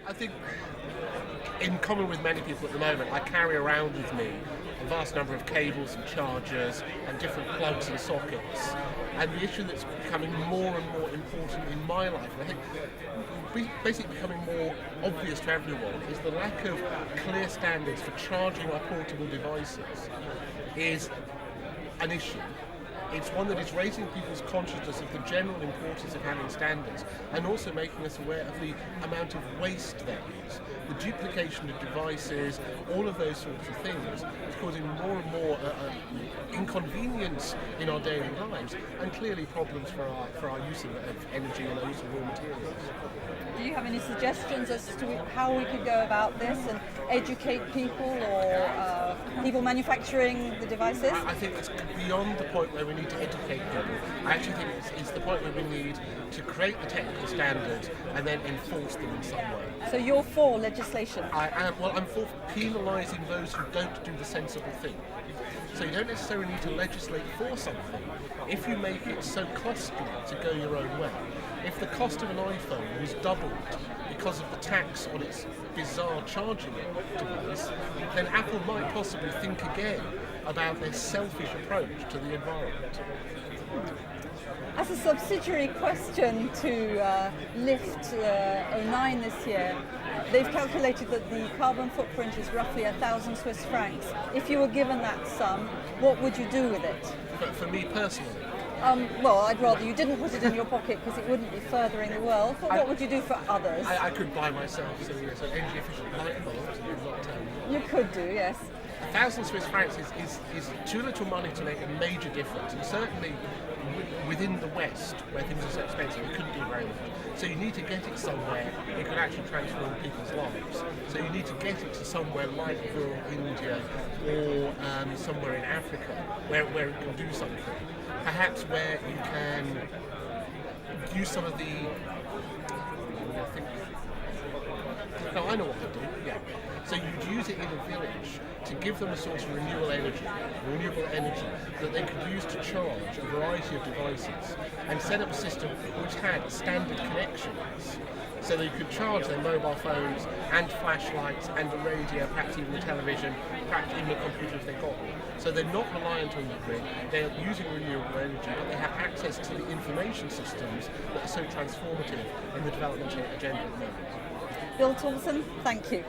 I think, in common with many people at the moment, I carry around with me a vast number of cables and chargers and different plugs and sockets. And the issue that's becoming more and more important in my life, and I think basically becoming more obvious to everyone, is the lack of clear standards for charging our portable devices is an issue. It's one that is raising people's consciousness of the general importance of having standards, and also making us aware of the amount of waste there is. The duplication of devices, all of those sorts of things, is causing more and more inconvenience in our daily lives, and clearly problems for our use of energy and our use of raw materials. Do you have any suggestions as to how we could go about this and educate people, or people manufacturing the devices? I think it's beyond the point where we need to educate people. I actually think it's the point where we need to create the technical standards and then enforce them in some way. So you're for legislation? I'm for penalising those who don't do the sensible thing. So you don't necessarily need to legislate for something if you make it so costly to go your own way. If the cost of an iPhone was doubled because of the tax on its bizarre charging device, then Apple might possibly think again about their selfish approach to the environment. As a subsidiary question to Lift 09 this year, they've calculated that the carbon footprint is roughly 1,000 Swiss francs. If you were given that sum, what would you do with it? But for me personally, well, I'd rather you didn't put it in your pocket because it wouldn't be furthering the world, but what would you do for others? I could buy myself some energy efficient light bulbs and not You could do, yes. 1,000 Swiss francs is too little money to make a major difference, and certainly within the West, where things are so expensive, it couldn't do very much. So you need to get it somewhere it could actually transform people's lives. So you need to get it to somewhere like rural India or somewhere in Africa where it can do something. Perhaps where you can use some of the... I know what to do, yeah. So you'd use it in a village to give them a source of renewable energy that they could use to charge a variety of devices, and set up a system which had standard connections. So they could charge their mobile phones and flashlights and a radio, perhaps even a television, perhaps even a computer if they got one. So they're not reliant on the grid, they're using renewable energy, but they have access to the information systems that are so transformative in the development agenda at the moment. Bill Thompson, thank you.